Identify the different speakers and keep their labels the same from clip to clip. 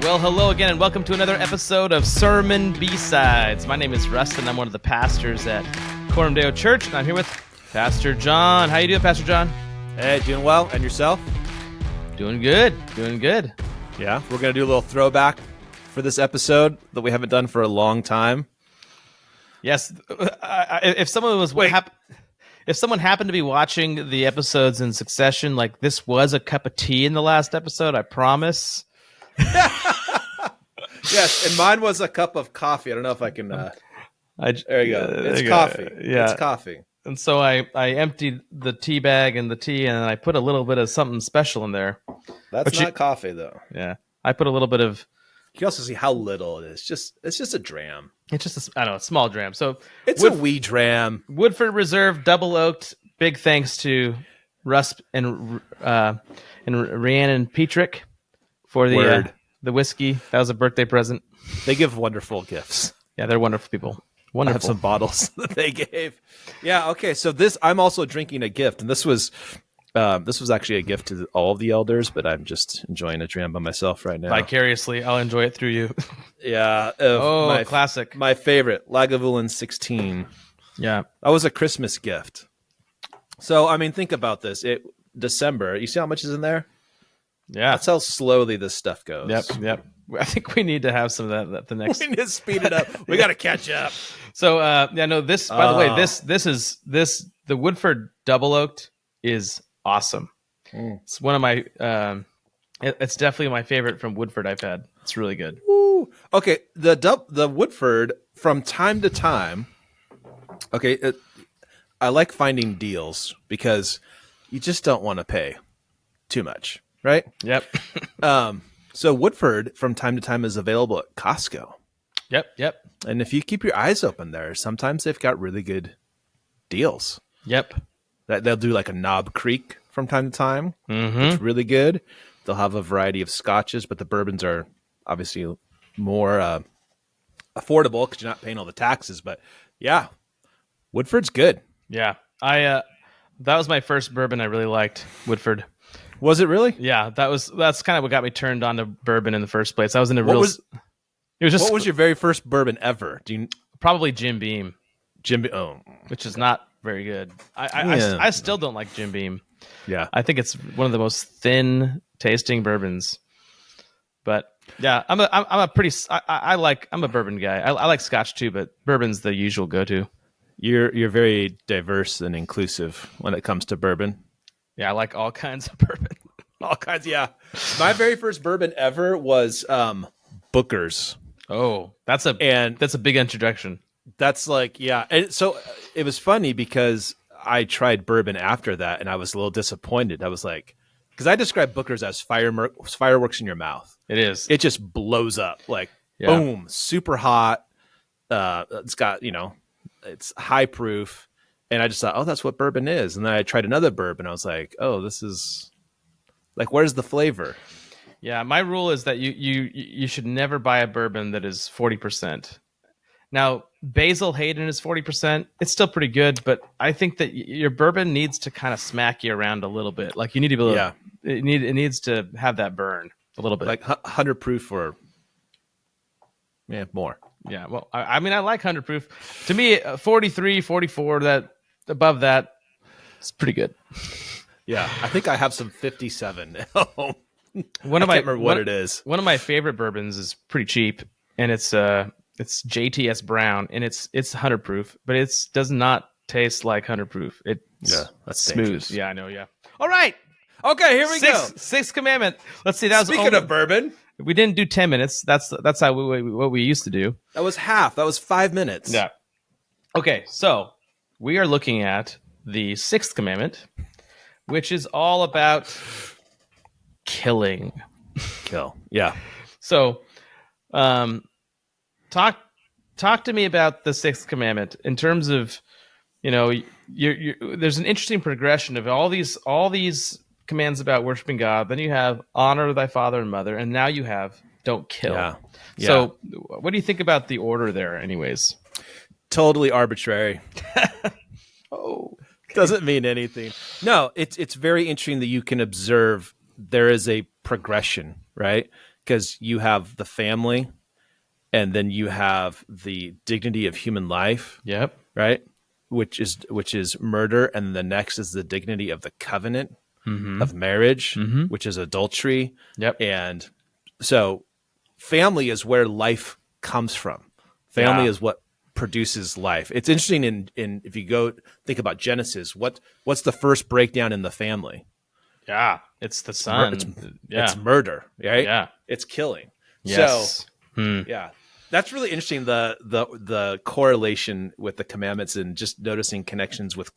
Speaker 1: Well, hello again, and welcome to another episode of Sermon B-Sides. My name is Rusten. I'm one of the pastors at Coram Deo Church, and I'm here with Pastor Jon. How you doing, Pastor Jon?
Speaker 2: Hey, doing well. And yourself?
Speaker 1: Doing good. Doing good.
Speaker 2: Yeah, we're going to do a little throwback for this episode that we haven't done for a long time.
Speaker 1: Yes. If someone was if someone happened to be watching the episodes in succession, like this was a cup of tea in the last episode, I promise.
Speaker 2: Yes, and mine was a cup of coffee. I don't know if I can. There you go. It's coffee.
Speaker 1: Yeah,
Speaker 2: it's coffee.
Speaker 1: And so I emptied the tea bag and the tea, and I put a little bit of something special in there.
Speaker 2: That's not coffee, though.
Speaker 1: Yeah, I put a little bit of.
Speaker 2: You can also see how little it is. It's just a dram.
Speaker 1: It's just a small dram. So
Speaker 2: it's a wee dram.
Speaker 1: Woodford Reserve double oaked. Big thanks to Russ and Rhiannon Petrick for the whiskey. That was a birthday present.
Speaker 2: They give wonderful gifts.
Speaker 1: Yeah, they're wonderful people. Wonderful.
Speaker 2: I have some bottles that they gave. Yeah. Okay. So I'm also drinking a gift, and this was actually a gift to all of the elders, but I'm just enjoying a dram by myself right now.
Speaker 1: Vicariously, I'll enjoy it through you.
Speaker 2: Yeah.
Speaker 1: Classic.
Speaker 2: My favorite, Lagavulin 16.
Speaker 1: Yeah.
Speaker 2: That was a Christmas gift. So, I mean, think about this. December, you see how much is in there?
Speaker 1: Yeah.
Speaker 2: That's how slowly this stuff goes.
Speaker 1: Yep. I think we need to have some of that the next.
Speaker 2: We need to speed it up. We got to catch up.
Speaker 1: So, this, by the way, the Woodford double oaked is awesome. It's one of my, it's definitely my favorite from Woodford I've had. It's really good.
Speaker 2: Woo. Okay. The Woodford from time to time. Okay. I like finding deals because you just don't want to pay too much, right?
Speaker 1: Yep.
Speaker 2: So Woodford from time to time is available at Costco.
Speaker 1: Yep.
Speaker 2: And if you keep your eyes open there, sometimes they've got really good deals.
Speaker 1: Yep.
Speaker 2: They'll do like a Knob Creek from time to time.
Speaker 1: Mm-hmm.
Speaker 2: It's really good. They'll have a variety of scotches, but the bourbons are obviously more affordable because you're not paying all the taxes. But yeah, Woodford's good.
Speaker 1: Yeah. That was my first bourbon I really liked, Woodford.
Speaker 2: Was it really?
Speaker 1: Yeah, that's kind of what got me turned on to bourbon in the first place. I was in
Speaker 2: What was your very first bourbon ever?
Speaker 1: Probably Jim Beam.
Speaker 2: Oh,
Speaker 1: which is not very good. I still don't like Jim Beam.
Speaker 2: Yeah,
Speaker 1: I think it's one of the most thin tasting bourbons. But yeah, I'm a bourbon guy. I like Scotch too, but bourbon's the usual go-to.
Speaker 2: You're very diverse and inclusive when it comes to bourbon.
Speaker 1: Yeah, I like all kinds of bourbon.
Speaker 2: All kinds, yeah. My very first bourbon ever was Booker's.
Speaker 1: Oh, that's a big introduction.
Speaker 2: That's like, yeah. And so it was funny because I tried bourbon after that, and I was a little disappointed. I was like, because I describe Booker's as fireworks in your mouth.
Speaker 1: It is.
Speaker 2: It just blows up, like boom, super hot. It's got, it's high proof. And I just thought, oh, that's what bourbon is. And then I tried another bourbon. I was like, oh, this is like, where's the flavor?
Speaker 1: Yeah, my rule is that you should never buy a bourbon that is 40%. Now, Basil Hayden is 40%. It's still pretty good, but I think that your bourbon needs to kind of smack you around a little bit. Like you need to be able to, it needs to have that burn a little bit.
Speaker 2: Like 100 proof or more.
Speaker 1: Yeah, well, I mean, I like 100 proof. To me, 43, 44, that above that, it's pretty good.
Speaker 2: Yeah, I think I have some 57 at home. I can't remember what it is.
Speaker 1: One of my favorite bourbons is pretty cheap, and it's JTS Brown, and it's 100 proof, but it does not taste like 100 proof. That's smooth. Dangerous. Yeah, I know. Yeah. All right.
Speaker 2: Okay, here we go.
Speaker 1: Sixth commandment. Let's see.
Speaker 2: Speaking of bourbon,
Speaker 1: we didn't do 10 minutes. That's how what we used to do.
Speaker 2: That was half. That was 5 minutes.
Speaker 1: Yeah. Okay, so we are looking at the sixth commandment, which is all about killing.
Speaker 2: Kill. Yeah.
Speaker 1: So, talk to me about the sixth commandment in terms of, there's an interesting progression of all these commands about worshiping God. Then you have honor thy father and mother, and now you have don't kill. Yeah. So, what do you think about the order there, anyways?
Speaker 2: Totally arbitrary.
Speaker 1: Okay.
Speaker 2: Doesn't mean anything. No, it's very interesting that you can observe there is a progression, right? because you have the family, and then you have the dignity of human life,
Speaker 1: Yep.
Speaker 2: right? Which is murder, and the next is the dignity of the covenant of marriage, which is adultery.
Speaker 1: Yep.
Speaker 2: And so family is where life comes from. Family is what produces life. It's interesting in if you go think about Genesis, what's the first breakdown in the family?
Speaker 1: Yeah. It's the son.
Speaker 2: It's murder, right?
Speaker 1: Yeah.
Speaker 2: It's killing.
Speaker 1: Yes.
Speaker 2: So yeah. That's really interesting, the correlation with the commandments and just noticing connections with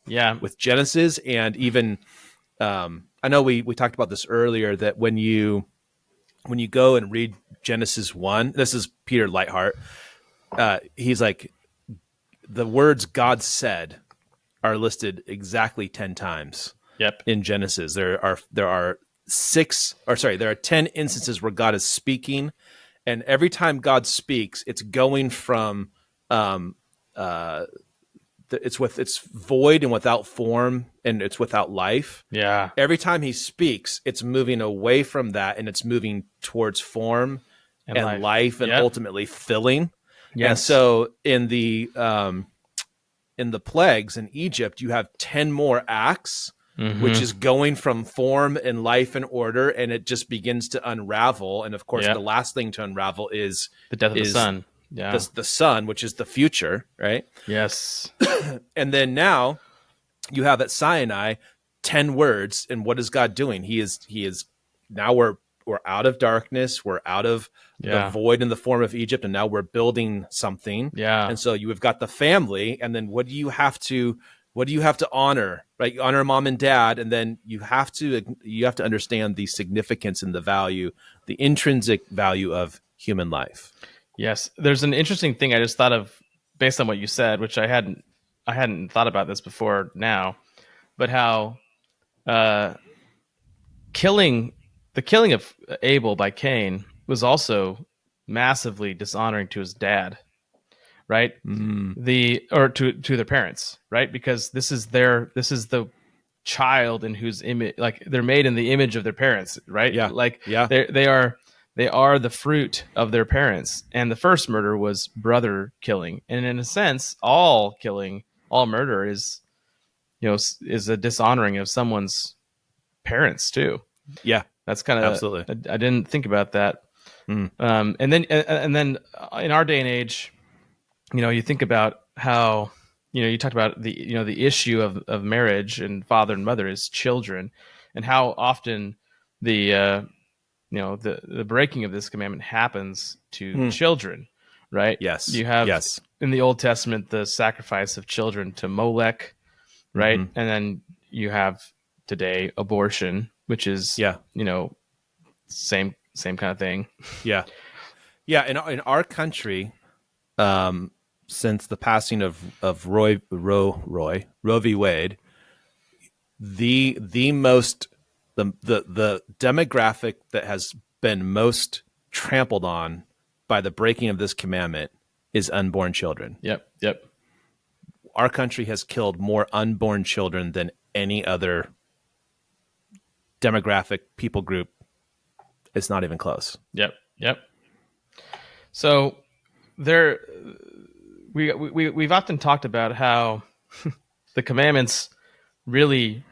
Speaker 2: Genesis. And even I know we talked about this earlier, that when you go and read Genesis 1, this is Peter Lightheart, he's like, the words God said are listed exactly 10 times in Genesis. There are 10 instances where God is speaking, and every time God speaks, it's going from it's void and without form, and it's without life.
Speaker 1: Yeah.
Speaker 2: Every time he speaks, it's moving away from that, and it's moving towards form and life and ultimately filling.
Speaker 1: Yes.
Speaker 2: And so in the plagues in Egypt, you have 10 more acts, which is going from form and life and order, and it just begins to unravel. And of course, the last thing to unravel is
Speaker 1: the death of the son. Yeah.
Speaker 2: The son, which is the future, right?
Speaker 1: Yes.
Speaker 2: And then now you have at Sinai 10 words, and what is God doing? He is now we're out of darkness, we're out of the void in the form of Egypt, and now we're building something.
Speaker 1: Yeah.
Speaker 2: And so you have got the family, and then what do you have to honor? Right? You honor mom and dad, and then you have to understand the significance and the value, the intrinsic value of human life.
Speaker 1: Yes. There's an interesting thing I just thought of based on what you said, which I hadn't thought about this before now, but how the killing of Abel by Cain was also massively dishonoring to his dad, right? Or to their parents, right? Because this is the child in whose image, like, they're made in the image of their parents, right?
Speaker 2: Yeah.
Speaker 1: Like,
Speaker 2: yeah.
Speaker 1: They are the fruit of their parents. And the first murder was brother killing. And in a sense, all murder is a dishonoring of someone's parents too.
Speaker 2: Yeah.
Speaker 1: That's kind of
Speaker 2: absolutely.
Speaker 1: I didn't think about that. And then in our day and age, you think about how, you talked about the issue of marriage and father and mother is children, and how often the breaking of this commandment happens to children, right?
Speaker 2: Yes.
Speaker 1: You have in the Old Testament the sacrifice of children to Molech, right? And then you have today abortion, which is same kind of thing.
Speaker 2: Yeah. In our country, since the passing of Roe v. Wade, the demographic that has been most trampled on by the breaking of this commandment is unborn children.
Speaker 1: Yep.
Speaker 2: Our country has killed more unborn children than any other demographic people group. It's not even close.
Speaker 1: Yep. So we've often talked about how the commandments really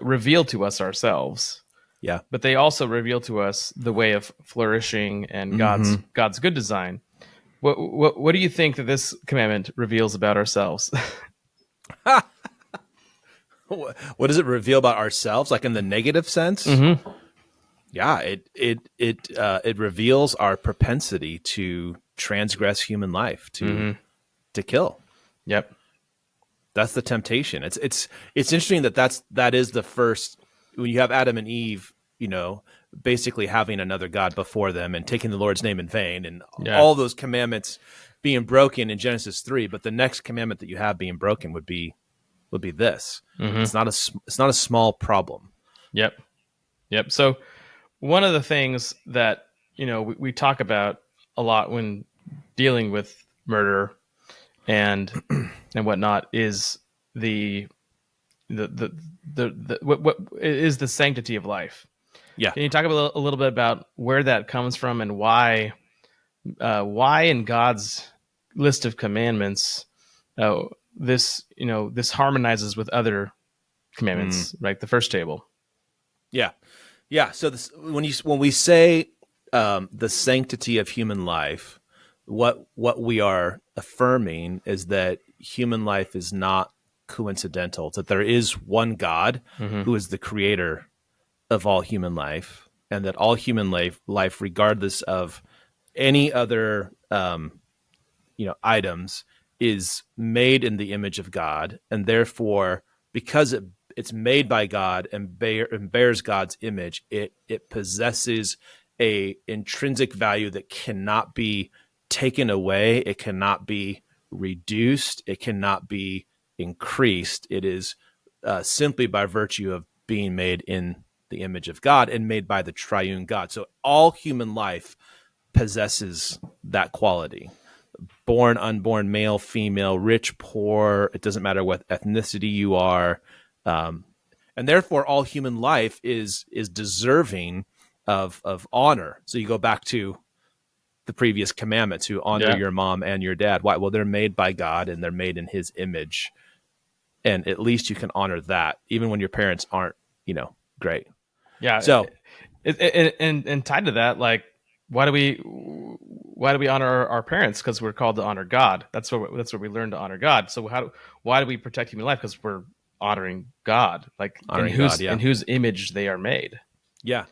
Speaker 1: reveal to us ourselves.
Speaker 2: Yeah.
Speaker 1: But they also reveal to us the way of flourishing and God's good design. What do you think that this commandment reveals about ourselves?
Speaker 2: What does it reveal about ourselves, like in the negative sense? Yeah, it reveals our propensity to transgress human life, to kill.
Speaker 1: Yep.
Speaker 2: That's the temptation. It's interesting that is the first, when you have Adam and Eve, basically having another god before them and taking the Lord's name in vain, and all those commandments being broken in Genesis 3. But the next commandment that you have being broken would be this. It's not a small problem.
Speaker 1: Yep. So one of the things that we talk about a lot when dealing with murder and whatnot is what is the sanctity of life.
Speaker 2: Yeah.
Speaker 1: Can you talk a little bit about where that comes from and why in God's list of commandments uh, this harmonizes with other
Speaker 2: Mm.
Speaker 1: commandments, right? The first table.
Speaker 2: Yeah. Yeah. So when we say the sanctity of human life, what we are affirming is that human life is not coincidental. That there is one God
Speaker 1: Mm-hmm.
Speaker 2: who is the creator of all human life, and that all human life, regardless of any other items, is made in the image of God, and therefore, because it's made by God and bears God's image, it possesses a intrinsic value that cannot be taken away. It cannot be reduced. It cannot be increased. It is simply by virtue of being made in the image of God and made by the triune God. So all human life possesses that quality. Born, unborn, male, female, rich, poor, it doesn't matter what ethnicity you are. And therefore all human life is deserving of honor. So you go back to the previous commandment to honor
Speaker 1: Yeah.
Speaker 2: your mom and your dad. Why? Well, they're made by God and they're made in his image. And at least you can honor that, even when your parents aren't, great.
Speaker 1: Yeah.
Speaker 2: So
Speaker 1: And tied to that, like, why do we honor our parents? Because we're called to honor God. That's what we learn to honor God. So why do we protect human life? Because we're honoring God, like
Speaker 2: honoring God,
Speaker 1: in whose image they are made.
Speaker 2: yeah.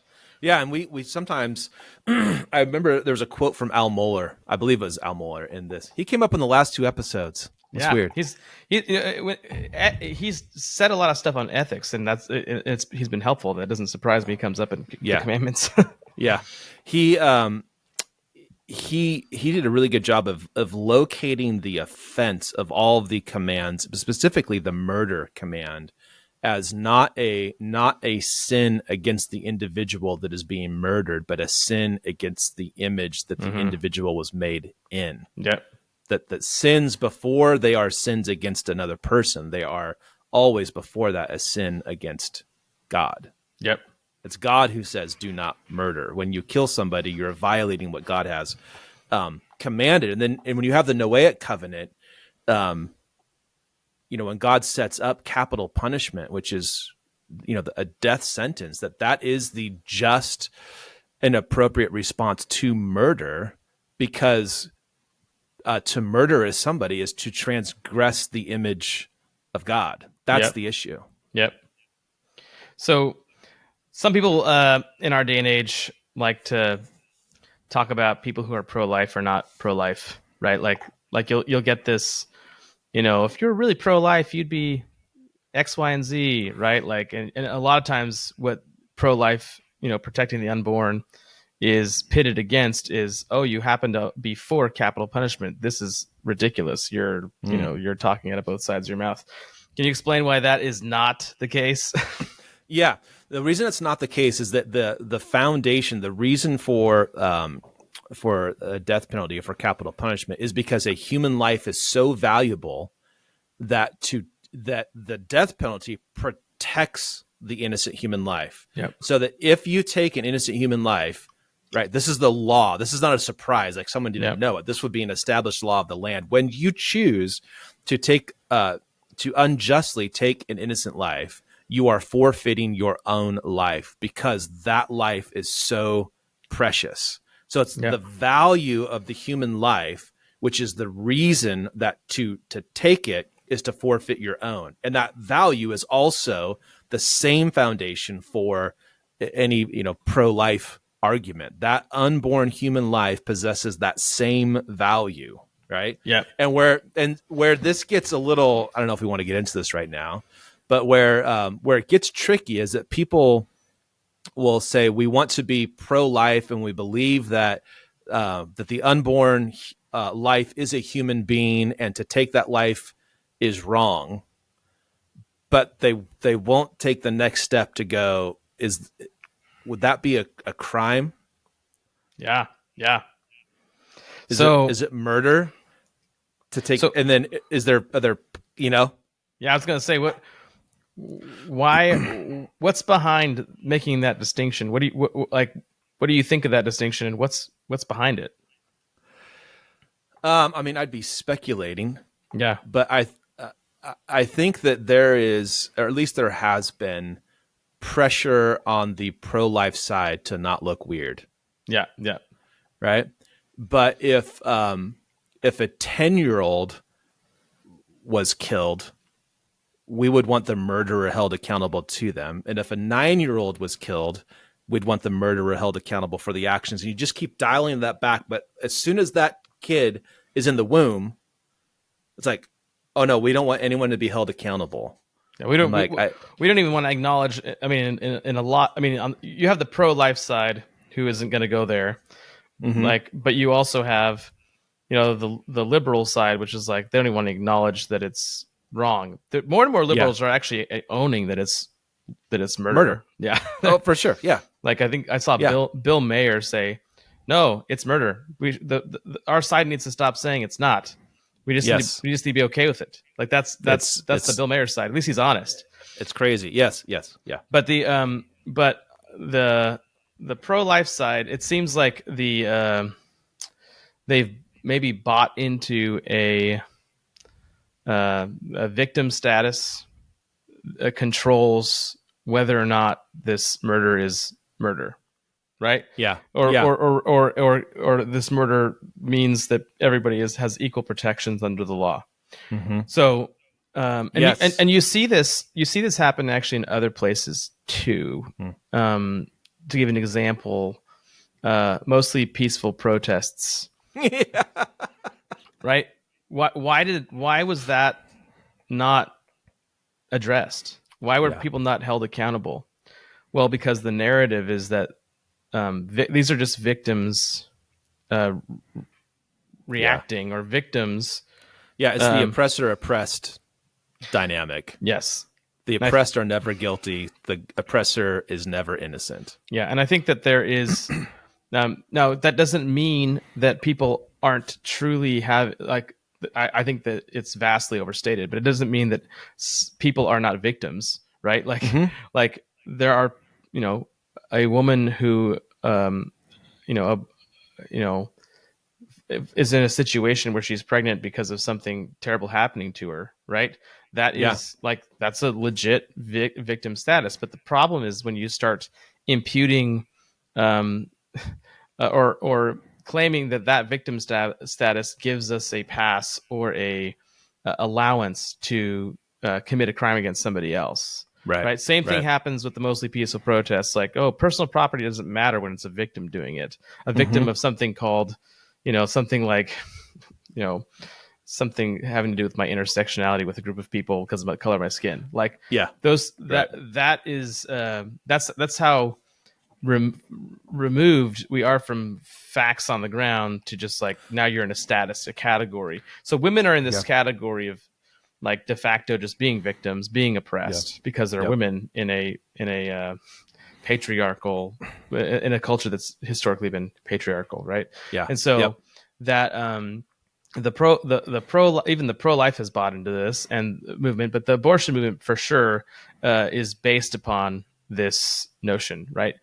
Speaker 2: Yeah, and we sometimes I remember there was a quote from Al Mohler. I believe it was Al Mohler in this. He came up in the last two episodes. It's
Speaker 1: Yeah,
Speaker 2: weird.
Speaker 1: he's said a lot of stuff on ethics, and he's been helpful. That doesn't surprise me. He comes up in the commandments.
Speaker 2: Yeah. He did a really good job of locating the offense of all of the commands, specifically the murder command, as not a sin against the individual that is being murdered, but a sin against the image that the individual was made in.
Speaker 1: Yep.
Speaker 2: That sins before they are sins against another person, they are always before that a sin against God.
Speaker 1: Yep.
Speaker 2: It's God who says, do not murder. When you kill somebody, you're violating what God has commanded. And when you have the Noahic covenant, when God sets up capital punishment, which is, a death sentence, that is the just and appropriate response to murder, because to murder somebody is to transgress the image of God. That's the issue.
Speaker 1: Yep. So some people in our day and age like to talk about people who are pro-life or not pro-life, right? Like you'll get this, if you're really pro-life, you'd be X, Y, and Z, right? Like, and a lot of times what pro-life, protecting the unborn is pitted against is, oh, you happen to be for capital punishment. This is ridiculous. You're, you're talking out of both sides of your mouth. Can you explain why that is not the case?
Speaker 2: Yeah. The reason it's not the case is that the foundation, the reason for a death penalty or for capital punishment is because a human life is so valuable that the death penalty protects the innocent human life.
Speaker 1: Yep.
Speaker 2: So that if you take an innocent human life, right, this is the law. This is not a surprise, like someone didn't know it. This would be an established law of the land. When you choose to to unjustly take an innocent life, you are forfeiting your own life because that life is so precious. So it's the value of the human life, which is the reason that to take it is to forfeit your own. And that value is also the same foundation for any, pro-life argument. That unborn human life possesses that same value, right?
Speaker 1: Yeah.
Speaker 2: And where this gets a little, I don't know if we want to get into this right now, but where it gets tricky is that people will say we want to be pro-life and we believe that that the unborn life is a human being and to take that life is wrong, but they won't take the next step to go, would that be a crime?
Speaker 1: Yeah.
Speaker 2: Is it murder to take? And then is there other?
Speaker 1: Yeah, I was gonna say Why? What's behind making that distinction? What do you like? What do you think of that distinction, and what's behind it?
Speaker 2: I mean, I'd be speculating,
Speaker 1: Yeah,
Speaker 2: but I think that there is, or at least there has been, pressure on the pro-life side to not look weird,
Speaker 1: yeah, yeah,
Speaker 2: right? But if a 10-year-old was killed, we would want the murderer held accountable to them. And if a 9-year-old was killed, we'd want the murderer held accountable for the actions. And you just keep dialing that back. But as soon as that kid is in the womb, it's like, oh no, we don't want anyone to be held accountable.
Speaker 1: yeah. We don't
Speaker 2: Like,
Speaker 1: we don't even want to acknowledge. I mean, in a lot. I mean, you have the pro-life side who isn't going to go there, like, but you also have, the liberal side, which is like they don't even want to acknowledge that it's wrong. More and more liberals are actually owning that it's murder. Yeah.
Speaker 2: oh, for sure. Yeah.
Speaker 1: Like I think I saw
Speaker 2: Yeah.
Speaker 1: Bill Mayer say, "No, it's murder. Our side needs to stop saying it's not. We just need to be okay with it." Like that's the Bill Mayer side. At least he's honest.
Speaker 2: It's crazy. Yes. Yes. Yeah.
Speaker 1: But the pro life side, it seems like they've maybe bought into a victim status controls whether or not this murder is murder, right?
Speaker 2: Yeah.
Speaker 1: Or this murder means that everybody has equal protections under the law. So, and you see this happen actually in other places too. To give an example, mostly peaceful protests, right? Why was that not addressed? Why were people not held accountable? Well, because the narrative is that these are just victims reacting, or victims.
Speaker 2: Yeah, it's the oppressor-oppressed dynamic.
Speaker 1: Yes.
Speaker 2: The oppressed are never guilty. The oppressor is never innocent.
Speaker 1: Yeah, and I think that there is... now, that doesn't mean that people aren't truly I think that it's vastly overstated, but it doesn't mean that people are not victims, right? Like, like there are, a woman who, is in a situation where she's pregnant because of something terrible happening to her, right? That is that's a legit victim status. But the problem is when you start imputing, or claiming that victim status gives us a pass or a allowance to commit a crime against somebody else. Right. Same thing happens with the mostly peaceful protests. Like, oh, personal property doesn't matter when it's a victim doing it. A victim of something called, something like, something having to do with my intersectionality with a group of people because of the color of my skin. Like, that is that's how removed we are from facts on the ground to just like, now you're in a category. So women are in this category of like de facto just being victims, being oppressed because they're women in a patriarchal, in a culture that's historically been patriarchal, right?
Speaker 2: Yeah.
Speaker 1: And so that the pro life has bought into this and movement, but the abortion movement for sure is based upon this notion, right?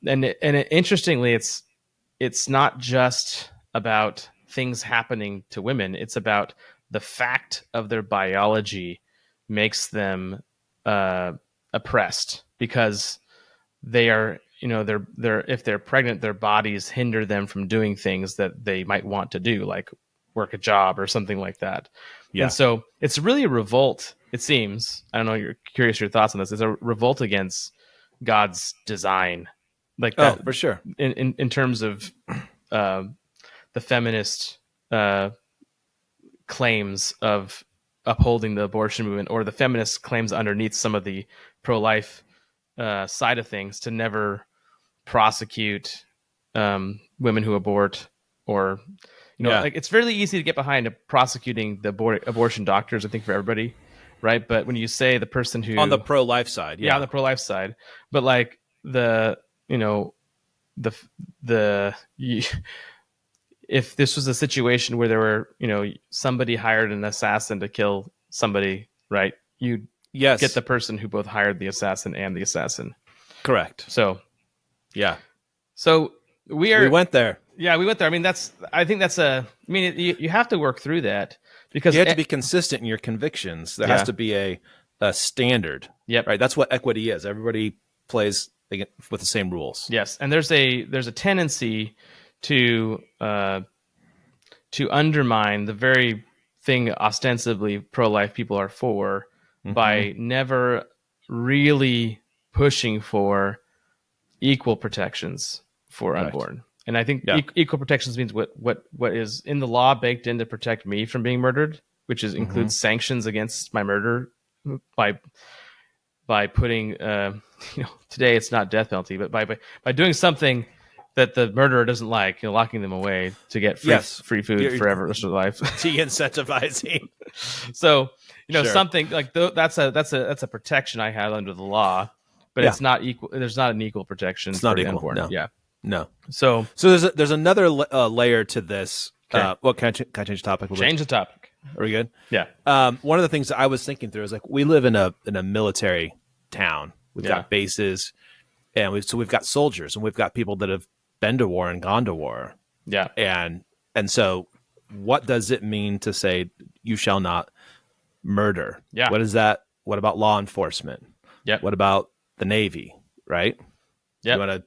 Speaker 1: Interestingly, it's not just about things happening to women. It's about the fact of their biology makes them oppressed because they are, they're if they're pregnant, their bodies hinder them from doing things that they might want to do, like work a job or something like that. Yeah. And so it's really a revolt, it seems. I don't know, you're curious your thoughts on this. It's a revolt against God's design, like that,
Speaker 2: for sure.
Speaker 1: In terms of the feminist claims of upholding the abortion movement, or the feminist claims underneath some of the pro-life side of things to never prosecute women who abort, or like it's fairly easy to get behind prosecuting the abortion doctors, I think, for everybody, right? But when you say the person who
Speaker 2: on the pro-life side,
Speaker 1: on the pro-life side, but like if this was a situation where there were, somebody hired an assassin to kill somebody, right? You'd
Speaker 2: Yes.
Speaker 1: get the person who both hired the assassin and the assassin.
Speaker 2: Correct.
Speaker 1: So
Speaker 2: Yeah.
Speaker 1: so we
Speaker 2: went there.
Speaker 1: Yeah, we went there. I mean, you have to work through that because
Speaker 2: You have to be consistent in your convictions. There has to be a standard.
Speaker 1: Yep.
Speaker 2: Right. That's what equity is. Everybody plays with the same rules.
Speaker 1: Yes, and there's a tendency to undermine the very thing ostensibly pro-life people are for by never really pushing for equal protections for unborn. And I think equal protections means what is in the law baked in to protect me from being murdered, which includes sanctions against my murder by putting today it's not death penalty, but by doing something that the murderer doesn't like, locking them away to get free food forever, rest of their life.
Speaker 2: De-incentivizing.
Speaker 1: So something like that's a protection I have under the law, but it's not equal. There's not an equal protection.
Speaker 2: It's not
Speaker 1: for
Speaker 2: equal.
Speaker 1: unborn.
Speaker 2: No.
Speaker 1: Yeah.
Speaker 2: No.
Speaker 1: So
Speaker 2: there's another layer to this.
Speaker 1: Okay.
Speaker 2: Can I change the topic?
Speaker 1: Change the topic.
Speaker 2: Are we good?
Speaker 1: Yeah.
Speaker 2: One of the things that I was thinking through is like we live in a military town. We've got bases, and we've got soldiers, and we've got people that have been to war and gone to war.
Speaker 1: Yeah.
Speaker 2: And so, what does it mean to say you shall not murder?
Speaker 1: Yeah.
Speaker 2: What is that? What about law enforcement?
Speaker 1: Yeah.
Speaker 2: What about the Navy? Right.
Speaker 1: Yeah.
Speaker 2: You want to?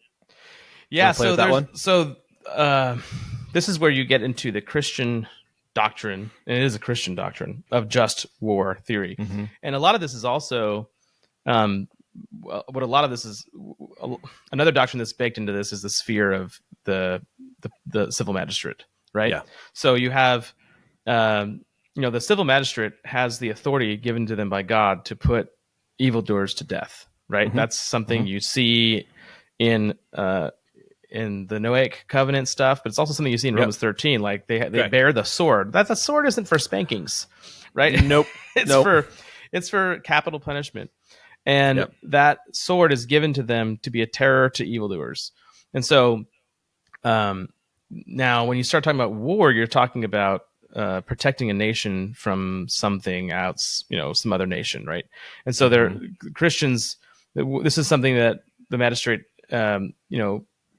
Speaker 1: Yeah.
Speaker 2: Play with that one?
Speaker 1: So this is where you get into the Christian doctrine, and it is a Christian doctrine of just war theory.
Speaker 2: Mm-hmm.
Speaker 1: And a lot of this is also what a lot of this is. Another doctrine that's baked into this is the sphere of the civil magistrate, right?
Speaker 2: Yeah.
Speaker 1: So you have the civil magistrate has the authority given to them by God to put evildoers to death, right?
Speaker 2: Mm-hmm.
Speaker 1: That's something you see in the Noahic covenant stuff, but it's also something you see in Romans 13. Like they bear the sword. That the sword isn't for spankings, right?
Speaker 2: Nope.
Speaker 1: It's for capital punishment, and that sword is given to them to be a terror to evildoers. And so, now when you start talking about war, you're talking about protecting a nation from something else, some other nation, right? And so Christians. This is something that the magistrate,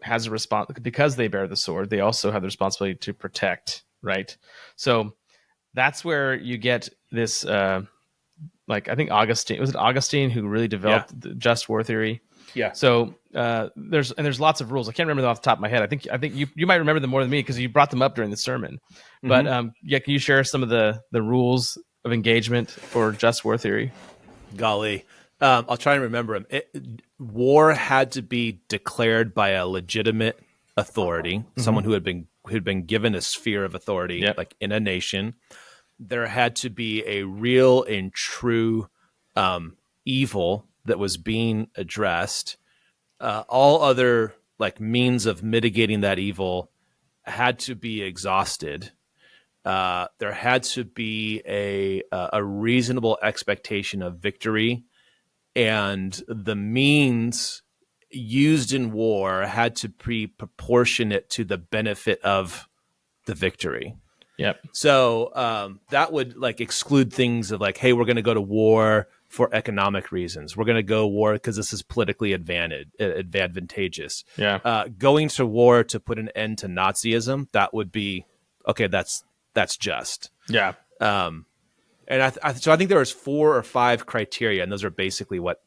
Speaker 1: has a response because they bear the sword. They also have the responsibility to protect, right? So that's where you get this. I think Augustine who really developed the just war theory.
Speaker 2: Yeah.
Speaker 1: So there's lots of rules. I can't remember them off the top of my head. I think you might remember them more than me because you brought them up during the sermon. But can you share some of the rules of engagement for just war theory?
Speaker 2: Golly. I'll try and remember them. War had to be declared by a legitimate authority, someone who had been given a sphere of authority, like in a nation. There had to be a real and true evil that was being addressed. All other means of mitigating that evil had to be exhausted. There had to be a reasonable expectation of victory. And the means used in war had to be proportionate to the benefit of the victory.
Speaker 1: Yep.
Speaker 2: So that would exclude things of hey, we're going to go to war for economic reasons. We're going to go war because this is politically advantageous.
Speaker 1: Yeah.
Speaker 2: Going to war to put an end to Nazism, that would be okay. That's just.
Speaker 1: Yeah.
Speaker 2: So I think there was 4 or 5 criteria, and those are basically what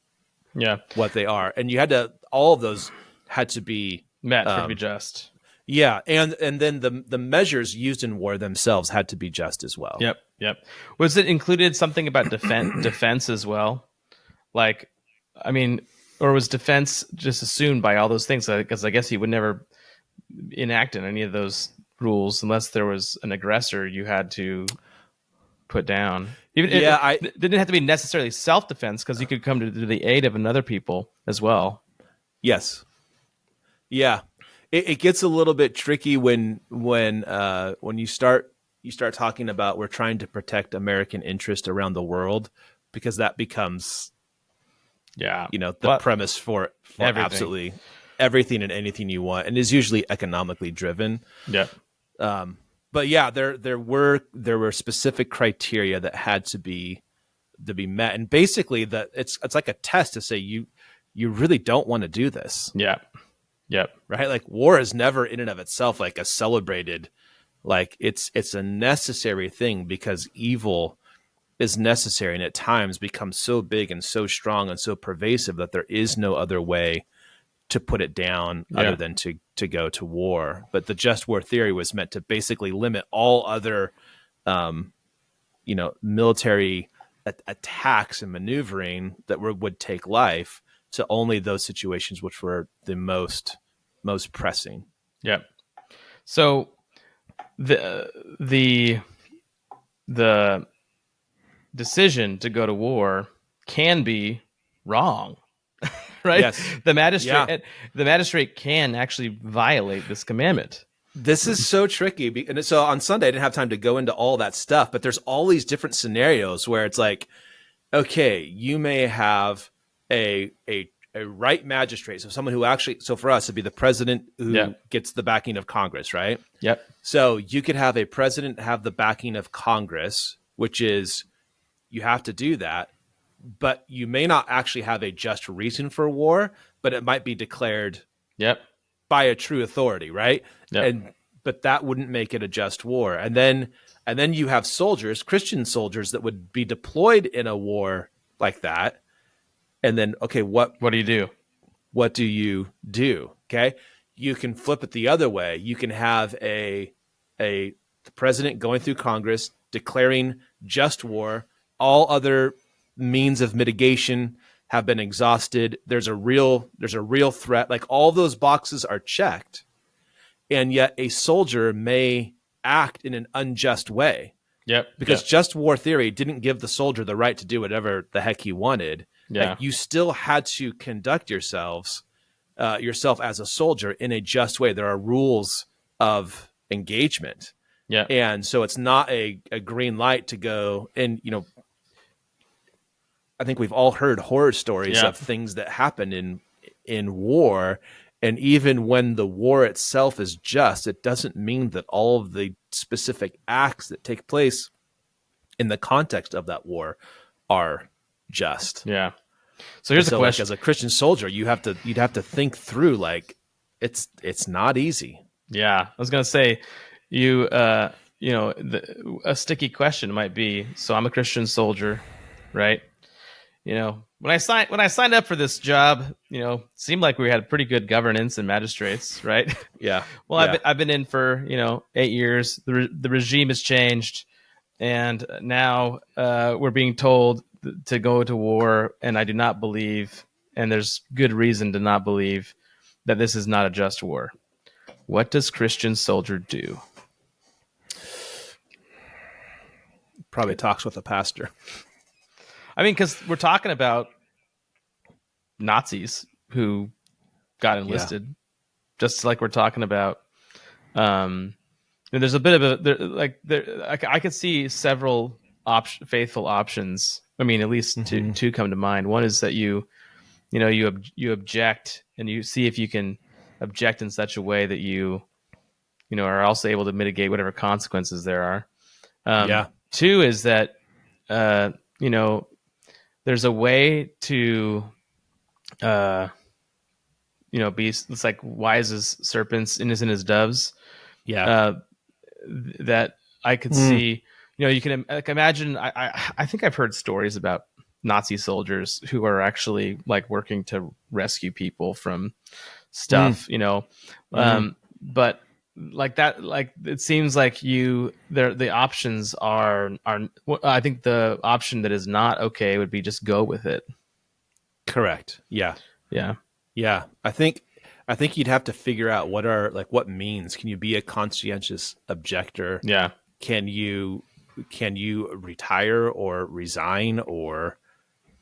Speaker 2: they are. And you had to, all of those had to be
Speaker 1: met for to be just.
Speaker 2: Yeah, and then the measures used in war themselves had to be just as well.
Speaker 1: Yep. Was it included something about defense as well? Or was defense just assumed by all those things? Because I guess he would never enact in any of those rules unless there was an aggressor you had to put down. It didn't have to be necessarily self-defense because you could come to the aid of another people as well.
Speaker 2: Yes. Yeah. It gets a little bit tricky when you start talking about we're trying to protect American interest around the world, because that becomes the premise for everything. Absolutely everything and anything you want, and is usually economically driven.
Speaker 1: Yeah.
Speaker 2: But yeah, there were specific criteria that had to be met. And basically that it's like a test to say you really don't want to do this.
Speaker 1: Yeah. Yep.
Speaker 2: Right. Like war is never in and of itself like a celebrated, like it's a necessary thing because evil is necessary and at times becomes so big and so strong and so pervasive that there is no other way to put it down other than to go to war. But the just war theory was meant to basically limit all other, military attacks and maneuvering that would take life to only those situations which were the most pressing.
Speaker 1: Yep. So the decision to go to war can be wrong, right?
Speaker 2: Yes.
Speaker 1: The magistrate can actually violate this commandment.
Speaker 2: This is so tricky. And so on Sunday, I didn't have time to go into all that stuff, but there's all these different scenarios where it's like, okay, you may have a right magistrate. So someone who actually, so for us, it'd be the president who gets the backing of Congress, right?
Speaker 1: Yep.
Speaker 2: So you could have a president have the backing of Congress, which is you have to do that, but you may not actually have a just reason for war, but it might be declared by a true authority, right?
Speaker 1: Yep.
Speaker 2: But that wouldn't make it a just war. And then you have soldiers, Christian soldiers that would be deployed in a war like that. And then, okay, what
Speaker 1: do you do?
Speaker 2: What do you do? Okay. You can flip it the other way. You can have the president going through Congress declaring just war. All other means of mitigation have been exhausted. There's a real threat. Like all those boxes are checked. And yet a soldier may act in an unjust way.
Speaker 1: Yep.
Speaker 2: Because just war theory didn't give the soldier the right to do whatever the heck he wanted.
Speaker 1: Yeah.
Speaker 2: Like you still had to conduct yourself as a soldier in a just way. There are rules of engagement.
Speaker 1: Yeah.
Speaker 2: And so it's not a green light to go. And, I think we've all heard horror stories of things that happen in war. And even when the war itself is just, it doesn't mean that all of the specific acts that take place in the context of that war are just.
Speaker 1: Yeah. So here's the question:
Speaker 2: like, as a Christian soldier, you'd have to think through, like, it's not easy.
Speaker 1: Yeah, I was gonna say, a sticky question might be: so I'm a Christian soldier, right? When I signed up for this job, seemed like we had pretty good governance and magistrates, right?
Speaker 2: Yeah.
Speaker 1: Well,
Speaker 2: yeah.
Speaker 1: I've been in for 8 years. The regime has changed, and now we're being told to go to war, and I do not believe, and there's good reason to not believe, that this is not a just war. What does Christian soldier do?
Speaker 2: Probably talks with a pastor.
Speaker 1: I mean, because we're talking about Nazis who got enlisted, just like we're talking about. There's a bit of I could see several faithful options. I mean, at least two come to mind. One is that you object, and you see if you can object in such a way that you are also able to mitigate whatever consequences there are. Two is that there's a way to be, it's like wise as serpents, innocent as doves. That I could see. You can imagine. I think I've heard stories about Nazi soldiers who are actually like working to rescue people from stuff. But like that, like it seems like the options are. I think the option that is not okay would be just go with it.
Speaker 2: Correct. Yeah. I think you'd have to figure out what means. Can you be a conscientious objector?
Speaker 1: Yeah.
Speaker 2: Can you retire or resign, or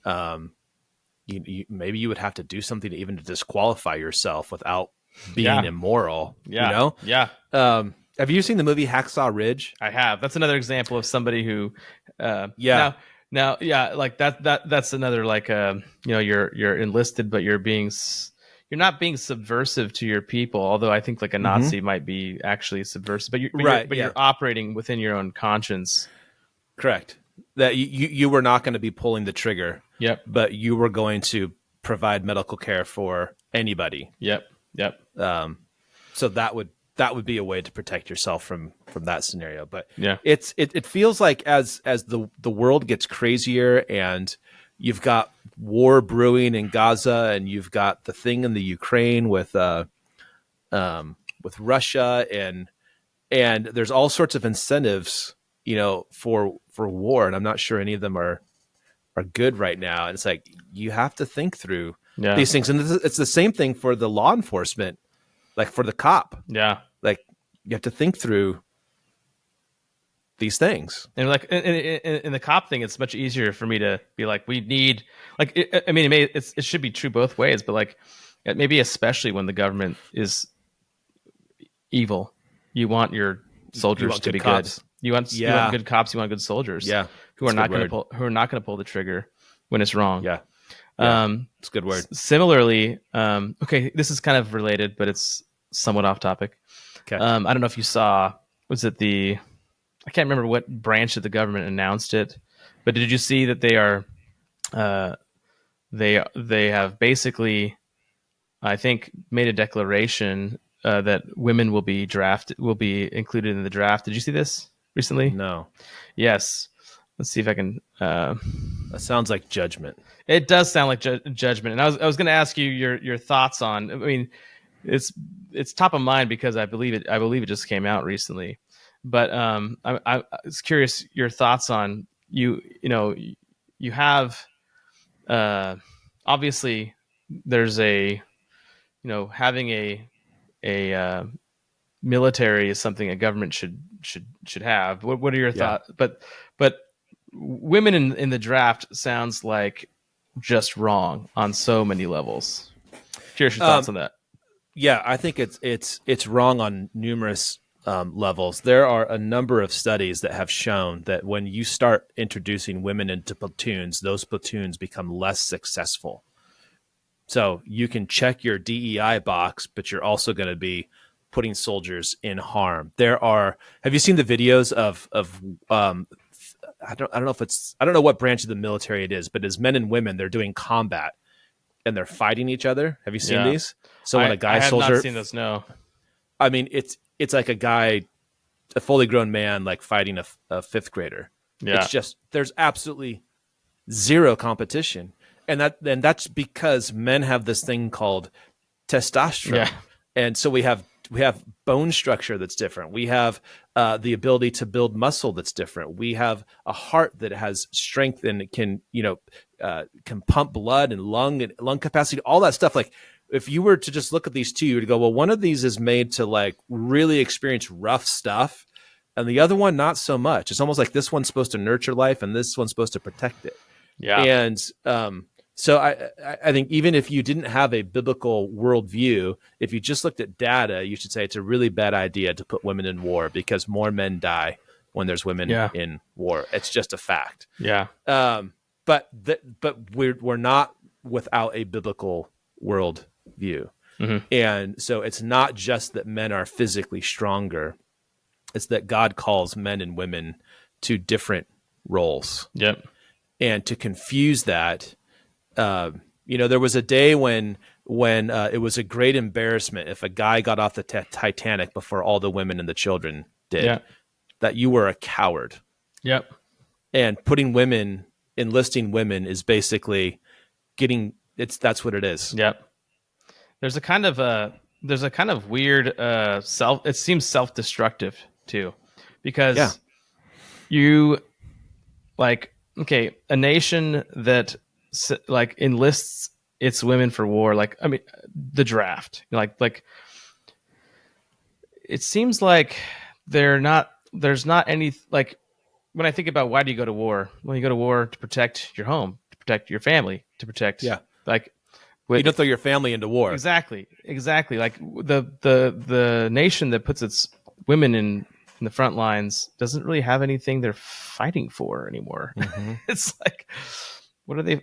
Speaker 2: maybe you would have to do something even to disqualify yourself without being immoral.
Speaker 1: Yeah.
Speaker 2: Have you seen the movie Hacksaw Ridge?
Speaker 1: I have. That's another example of somebody who Now, like that's another, like, you're enlisted, but you're not being subversive to your people. Although I think like a Nazi might be actually subversive, but you're operating within your own conscience.
Speaker 2: Correct. that you were not going to be pulling the trigger.
Speaker 1: Yep.
Speaker 2: But you were going to provide medical care for anybody.
Speaker 1: Yep.
Speaker 2: So that would be a way to protect yourself from that scenario. But
Speaker 1: yeah,
Speaker 2: it feels like as the world gets crazier and you've got war brewing in Gaza and you've got the thing in the Ukraine with Russia and there's all sorts of incentives, for war, and I'm not sure any of them are good right now. And it's like you have to think through these things, and it's the same thing for the law enforcement, like for the cop.
Speaker 1: Yeah,
Speaker 2: like you have to think through these things.
Speaker 1: And like in the cop thing, it's much easier for me to be like, we need like it should be true both ways, but like maybe especially when the government is evil, you want your soldiers to be
Speaker 2: cops.
Speaker 1: good. You want good cops. You want good soldiers.
Speaker 2: Yeah,
Speaker 1: who are not going to pull the trigger when it's wrong.
Speaker 2: Yeah, it's a good word.
Speaker 1: Similarly, okay, this is kind of related, but it's somewhat off topic.
Speaker 2: Okay.
Speaker 1: I don't know if you saw. Was it I can't remember what branch of the government announced it, but did you see that they are? They have basically, I think, made a declaration that women will be included in the draft. Did you see this recently?
Speaker 2: No.
Speaker 1: Yes. Let's see if I can.
Speaker 2: That sounds like judgment.
Speaker 1: It does sound like judgment. And I was going to ask you your thoughts on. I mean, it's top of mind because I believe it just came out recently. But I was curious your thoughts on you have obviously there's having a military is something a government should have. What are your thoughts? But women in the draft sounds like just wrong on so many levels. Curious your thoughts on that.
Speaker 2: Yeah, I think it's wrong on numerous levels. There are a number of studies that have shown that when you start introducing women into platoons, those platoons become less successful. So you can check your DEI box, but you're also going to be putting soldiers in harm. Have you seen the videos of I don't know what branch of the military it is, but as men and women, they're doing combat and they're fighting each other. Have you seen these? So when I have not
Speaker 1: seen this, no.
Speaker 2: I mean, it's like a fully grown man, like fighting a fifth grader.
Speaker 1: Yeah.
Speaker 2: It's just, there's absolutely zero competition. And that's because men have this thing called testosterone.
Speaker 1: Yeah.
Speaker 2: And so we have bone structure that's different. We have the ability to build muscle that's different. We have a heart that has strength and it can pump blood and lung capacity, all that stuff. Like if you were to just look at these two, you would go, well, one of these is made to like really experience rough stuff, and the other one not so much. It's almost like this one's supposed to nurture life, and this one's supposed to protect it.
Speaker 1: Yeah.
Speaker 2: And so I think even if you didn't have a biblical worldview, if you just looked at data, you should say it's a really bad idea to put women in war because more men die when there's women in war. It's just a fact.
Speaker 1: Yeah.
Speaker 2: But we're not without a biblical world view.
Speaker 1: Mm-hmm.
Speaker 2: And so it's not just that men are physically stronger. It's that God calls men and women to different roles.
Speaker 1: Yep.
Speaker 2: And to confuse that, there was a day when it was a great embarrassment if a guy got off the Titanic before all the women and the children did, that you were a coward.
Speaker 1: Yep.
Speaker 2: And enlisting women is basically that's what it is.
Speaker 1: Yep. There's a kind of weird it seems self-destructive too, because you like, okay, a nation that like enlists its women for war, like, I mean, the draft, like it seems like there's not any, like, when I think about why do you go to war? Well, you go to war to protect your home, to protect your family, to protect like
Speaker 2: you don't throw your family into war.
Speaker 1: Exactly. Like the nation that puts its women in the front lines doesn't really have anything they're fighting for anymore. Mm-hmm. It's like, what are they?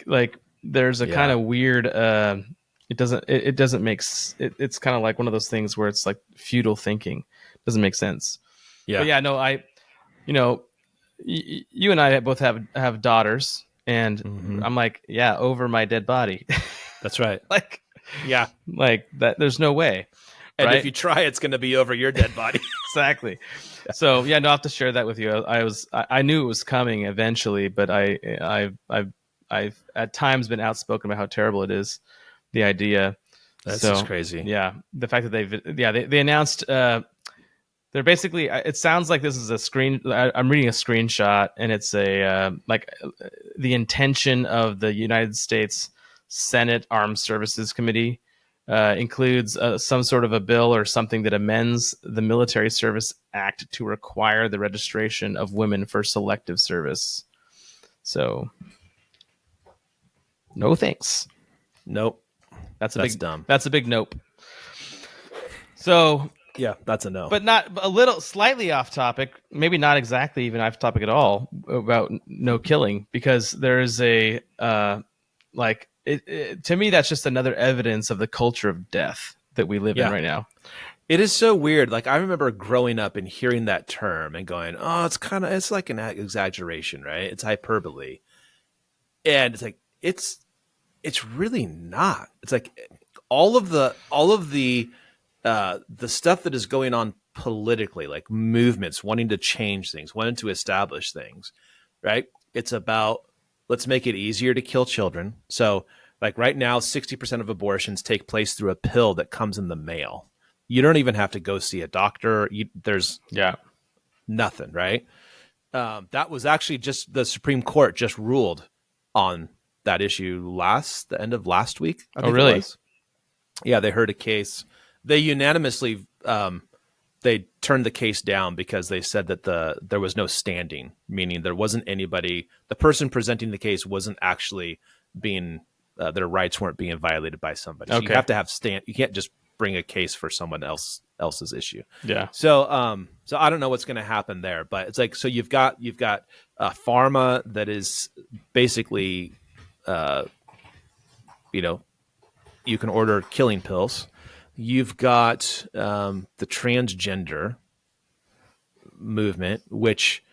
Speaker 1: Like there's a kind of weird. It doesn't make. It's kind of like one of those things where it's like feudal thinking. Doesn't make sense.
Speaker 2: Yeah.
Speaker 1: But yeah. No. you and I both have daughters, and I'm like, yeah, over my dead body.
Speaker 2: That's right.
Speaker 1: Like,
Speaker 2: yeah,
Speaker 1: like that. There's no way.
Speaker 2: And
Speaker 1: right?
Speaker 2: if you try, it's going to be over your dead body.
Speaker 1: Exactly. So yeah, no, I have to share that with you. I knew it was coming eventually, but I've at times been outspoken about how terrible it is, the idea.
Speaker 2: That's
Speaker 1: so,
Speaker 2: just crazy.
Speaker 1: Yeah, the fact that they announced they're basically. It sounds like this is a screen. I'm reading a screenshot, and it's a the intention of the United States Senate Armed Services Committee. Includes some sort of a bill or something that amends the Military Service Act to require the registration of women for selective service. So, no thanks.
Speaker 2: Nope.
Speaker 1: That's
Speaker 2: dumb.
Speaker 1: That's a big nope. So
Speaker 2: yeah, that's a no.
Speaker 1: But not a little slightly off topic, maybe not exactly even off topic at all about no killing, because there is a to me, that's just another evidence of the culture of death that we live in right now.
Speaker 2: It is so weird. Like, I remember growing up and hearing that term and going, oh, it's like an exaggeration, right? It's hyperbole. And it's like, it's really not. It's like all of the stuff that is going on politically, like movements wanting to change things, wanting to establish things, right? It's about, let's make it easier to kill children. So like right now, 60% of abortions take place through a pill that comes in the mail. You don't even have to go see a doctor. There's nothing, right? That was actually just the Supreme Court just ruled on that issue the end of last week. I think
Speaker 1: really?
Speaker 2: It was. Yeah, they heard a case. They unanimously they turned the case down because they said that there was no standing, meaning there wasn't anybody. The person presenting the case wasn't actually being their rights weren't being violated by somebody. So you have to have You can't just bring a case for someone else's issue.
Speaker 1: Yeah.
Speaker 2: So I don't know what's going to happen there, but it's like, so you've got pharma that is basically, you can order killing pills. You've got the transgender movement, which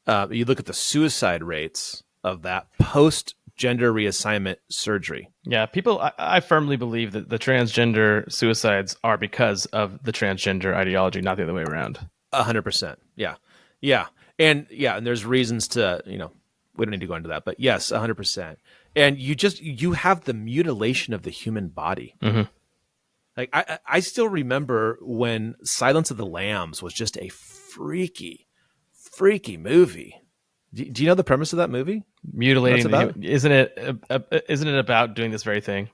Speaker 2: you look at the suicide rates of that post-gender reassignment surgery.
Speaker 1: Yeah, I firmly believe that the transgender suicides are because of the transgender ideology, not the other way around.
Speaker 2: 100%. Yeah. And there's reasons to, we don't need to go into that, but yes, 100%. And you have the mutilation of the human body.
Speaker 1: Mm-hmm.
Speaker 2: Like I still remember when Silence of the Lambs was just a freaky movie. Do you know the premise of that movie?
Speaker 1: Mutilating isn't it about doing this very thing?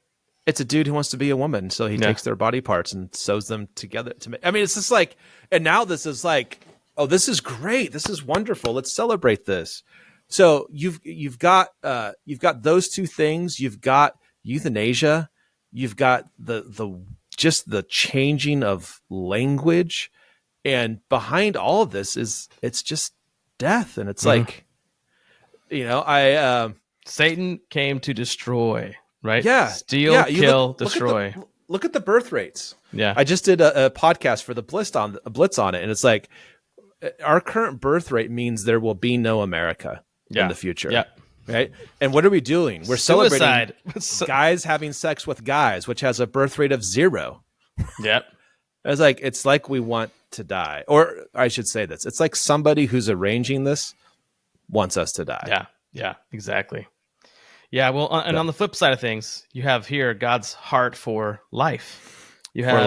Speaker 2: It's a dude who wants to be a woman, so he takes their body parts and sews them together to make. I mean, it's just like, and now this is like, oh, this is great, this is wonderful, let's celebrate this. So you've got those two things. You've got euthanasia. You've got just the changing of language, and behind all of this it's just death. And it's like,
Speaker 1: Satan came to destroy, right?
Speaker 2: Yeah.
Speaker 1: Steal, kill, destroy.
Speaker 2: Look at the birth rates.
Speaker 1: Yeah.
Speaker 2: I just did a podcast for the Blitz on it. And it's like, our current birth rate means there will be no America in the future.
Speaker 1: Yeah.
Speaker 2: Right. And what are we doing? We're
Speaker 1: Suicide.
Speaker 2: Celebrating guys having sex with guys, which has a birth rate of 0.
Speaker 1: Yep.
Speaker 2: It's like we want to die. Or I should say this. It's like somebody who's arranging this wants us to die.
Speaker 1: Yeah. Yeah, exactly. Yeah. Well, and on the flip side of things, you have here God's heart for life. You have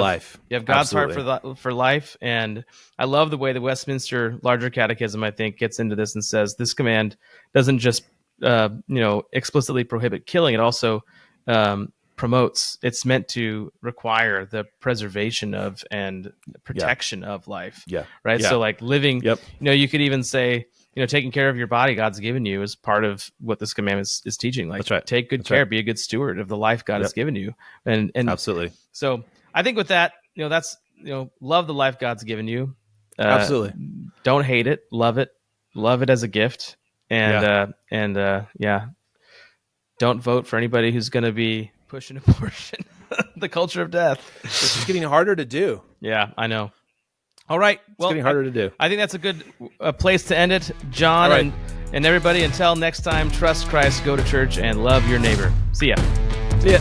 Speaker 1: God's heart for life. And I love the way the Westminster Larger Catechism, I think, gets into this and says this command doesn't just explicitly prohibit killing. It also promotes. It's meant to require the preservation of and protection of life.
Speaker 2: Yeah.
Speaker 1: Right.
Speaker 2: Yeah.
Speaker 1: So like living. Yep. You could even say, taking care of your body God's given you is part of what this commandment is teaching. Like,
Speaker 2: that's right.
Speaker 1: Take good care, be a good steward of the life God has given you. And
Speaker 2: absolutely.
Speaker 1: So I think with that, that's love the life God's given you.
Speaker 2: Absolutely.
Speaker 1: Don't hate it. Love it as a gift. And don't vote for anybody who's going to be pushing abortion, the culture of death.
Speaker 2: It's just getting harder to do.
Speaker 1: Yeah, I know. All right.
Speaker 2: It's getting harder to do.
Speaker 1: I think that's a good place to end it. John
Speaker 2: right.
Speaker 1: and everybody, until next time, trust Christ, go to church, and love your neighbor. See ya.
Speaker 2: See ya.